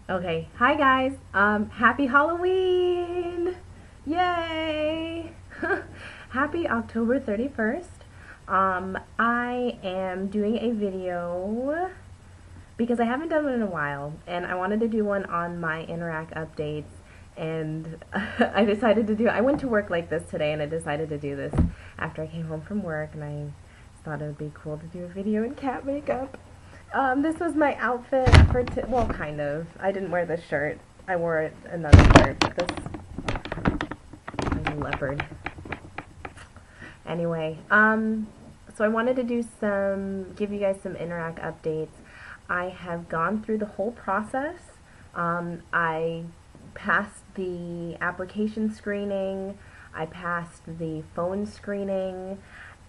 Okay, hi guys. Happy Halloween! Yay! Happy October 31st. I am doing a video because I haven't done one in a while, and I wanted to do one on my Interac updates, and I decided to do. I went to work like this today, and I decided to do this after I came home from work, and I thought it would be cool to do a video in cat makeup. This was my outfit for, well, kind of. I didn't wear this shirt. I wore another shirt, but this is a leopard. Anyway, so I wanted to do give you guys some Interac updates. I have gone through the whole process. I passed the application screening. I passed the phone screening.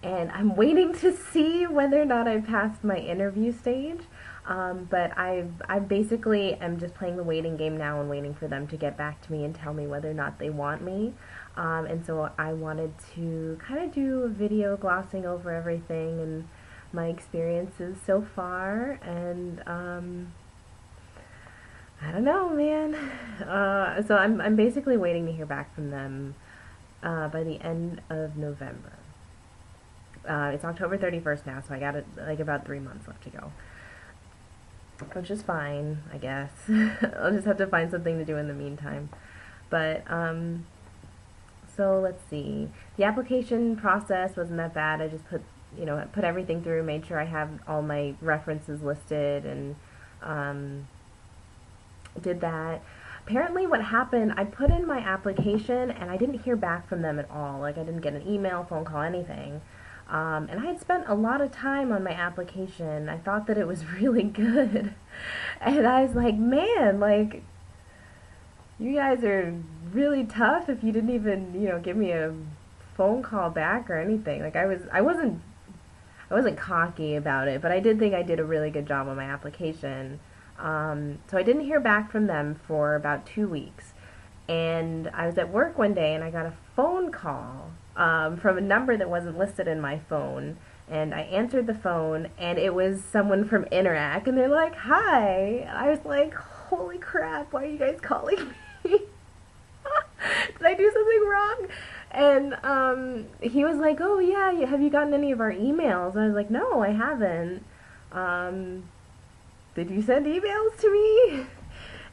And I'm waiting to see whether or not I passed my interview stage. But I basically am just playing the waiting game now and waiting for them to get back to me and tell me whether or not they want me. And so I wanted to kind of do a video glossing over everything and my experiences so far. And I don't know, man. So I'm basically waiting to hear back from them by the end of November. It's October 31st now, so I got like about 3 months left to go. Which is fine, I guess. I'll just have to find something to do in the meantime. But, so let's see. The application process wasn't that bad. I just put everything through, made sure I have all my references listed, and, did that. Apparently what happened, I put in my application, and I didn't hear back from them at all. Like, I didn't get an email, phone call, anything. And I had spent a lot of time on my application. I thought that it was really good. And I was like, man, like, you guys are really tough if you didn't even, give me a phone call back or anything. Like, I wasn't cocky about it, but I did think I did a really good job on my application. So I didn't hear back from them for about 2 weeks. And I was at work one day and I got a phone call from a number that wasn't listed in my phone, and I answered the phone, and it was someone from Interac, and they're like, "Hi." I was like, "Holy crap, why are you guys calling me?" Did I do something wrong? And he was like, "Oh yeah, have you gotten any of our emails?" And I was like, "No, I haven't." Did you send emails to me?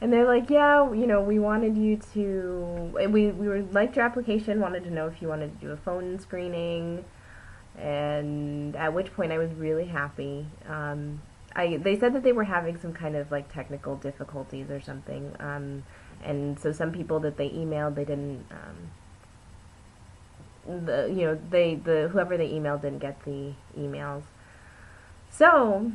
And they're like, yeah, we wanted you to, we liked your application, wanted to know if you wanted to do a phone screening, and at which point I was really happy. They said that they were having some kind of like technical difficulties or something, and so some people that they emailed, they didn't, whoever they emailed didn't get the emails. So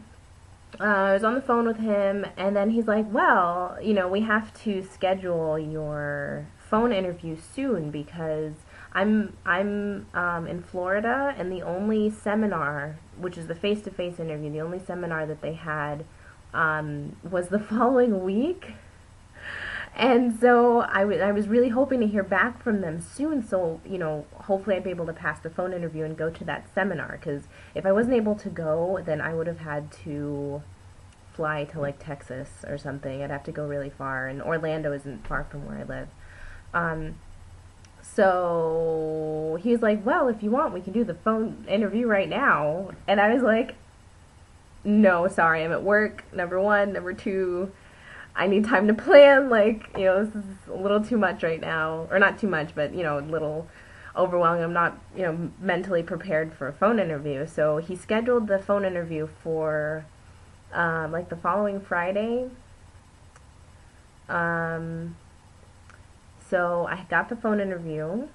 I was on the phone with him, and then he's like, well, we have to schedule your phone interview soon because I'm in Florida, and the only seminar, which is the face-to-face interview, the only seminar that they had was the following week. And so I was really hoping to hear back from them soon, so, hopefully I'd be able to pass the phone interview and go to that seminar, because if I wasn't able to go, then I would have had to fly to, like, Texas or something. I'd have to go really far, and Orlando isn't far from where I live. So he was like, well, if you want, we can do the phone interview right now. And I was like, no, sorry, I'm at work, number one. Number two, I need time to plan, like, this is a little too much right now. Or not too much, but, a little overwhelming. I'm not, mentally prepared for a phone interview. So he scheduled the phone interview for, like, the following Friday. So I got the phone interview,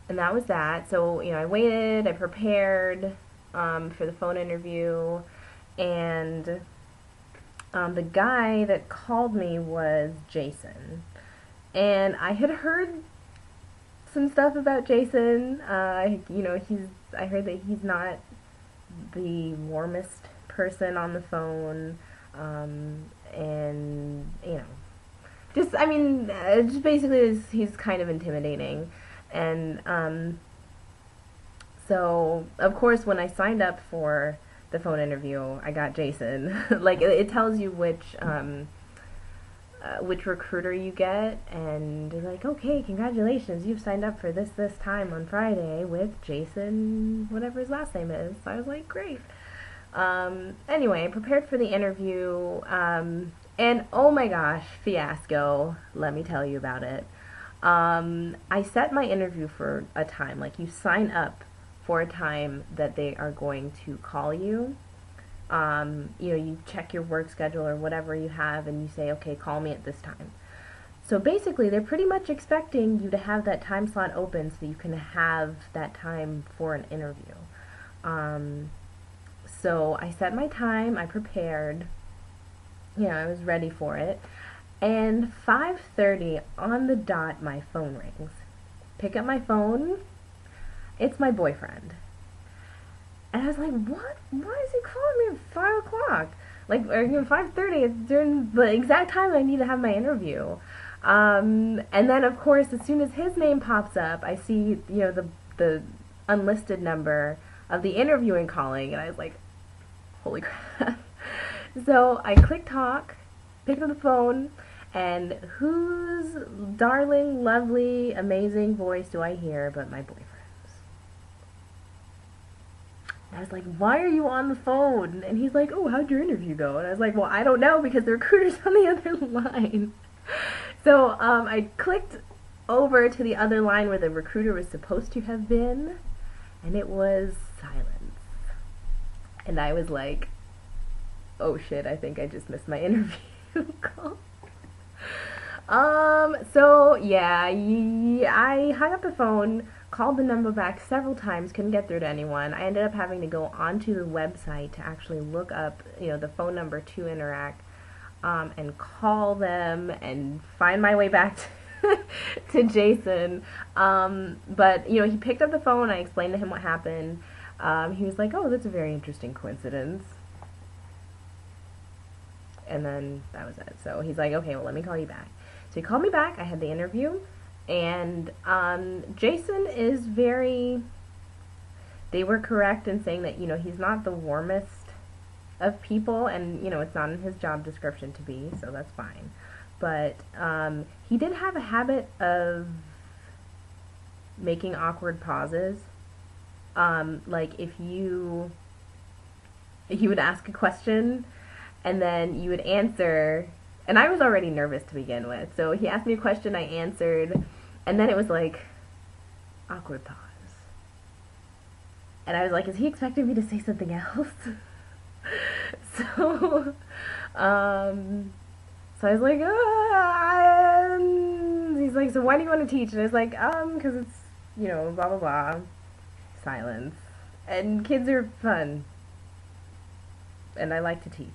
and that was that. So, I waited, I prepared for the phone interview, and the guy that called me was Jason. And I had heard some stuff about Jason. I heard that he's not the warmest person on the phone, and just basically he's kind of intimidating. And so of course when I signed up for the phone interview, I got Jason. Like, it tells you which which recruiter you get, and they're like, okay, congratulations, you've signed up for this time on Friday with Jason, whatever his last name is. So I was like, great. Anyway, I prepared for the interview, and oh my gosh, fiasco, let me tell you about it. I set my interview for a time, like you sign up for a time that they are going to call you. You check your work schedule or whatever you have, and you say, okay, call me at this time. So basically, they're pretty much expecting you to have that time slot open so you can have that time for an interview. So I set my time, I prepared, I was ready for it, and 5:30 on the dot, my phone rings. Pick up my phone, it's my boyfriend. And I was like, what? Why is he calling me at 5 o'clock? Like, or 5:30, it's during the exact time I need to have my interview. And then, of course, as soon as his name pops up, I see, the unlisted number of the interviewing calling, and I was like, holy crap. So I clicked talk, picked up the phone, and whose darling, lovely, amazing voice do I hear but my boyfriend? I was like, why are you on the phone? And he's like, oh, how'd your interview go? And I was like, well, I don't know because the recruiter's on the other line. So I clicked over to the other line where the recruiter was supposed to have been, and it was silence. And I was like, oh shit, I think I just missed my interview call. So yeah, I hung up the phone, called the number back several times, couldn't get through to anyone. I ended up having to go onto the website to actually look up, the phone number to Interac, and call them and find my way back to Jason. But, he picked up the phone, I explained to him what happened. He was like, oh, that's a very interesting coincidence. And then that was it. So he's like, okay, well, let me call you back. So he called me back, I had the interview. And Jason is they were correct in saying that, he's not the warmest of people, and, it's not in his job description to be, so that's fine. But he did have a habit of making awkward pauses. Like if you would ask a question, and then you would answer, and I was already nervous to begin with, so he asked me a question, I answered, and then it was like, awkward pause. And I was like, is he expecting me to say something else? So I was like, he's like, so why do you want to teach? And I was like, because it's, blah, blah, blah. Silence. And kids are fun. And I like to teach.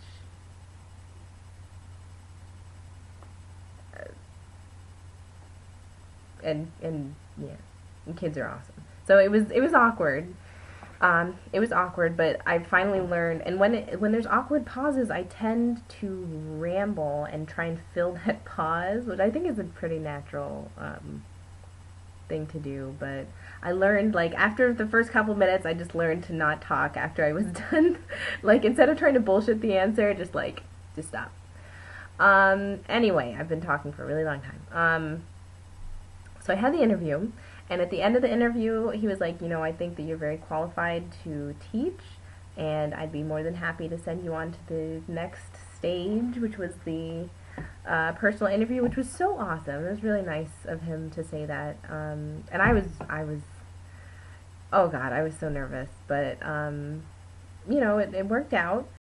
And yeah, and kids are awesome. So it was awkward. It was awkward, but I finally learned. And when there's awkward pauses, I tend to ramble and try and fill that pause, which I think is a pretty natural thing to do. But I learned, like, after the first couple minutes, I just learned to not talk after I was done. Like, instead of trying to bullshit the answer, just stop. Anyway, I've been talking for a really long time. So I had the interview, and at the end of the interview, he was like, I think that you're very qualified to teach, and I'd be more than happy to send you on to the next stage, which was the personal interview, which was so awesome. It was really nice of him to say that. And I was, oh God, I was so nervous, but, it worked out.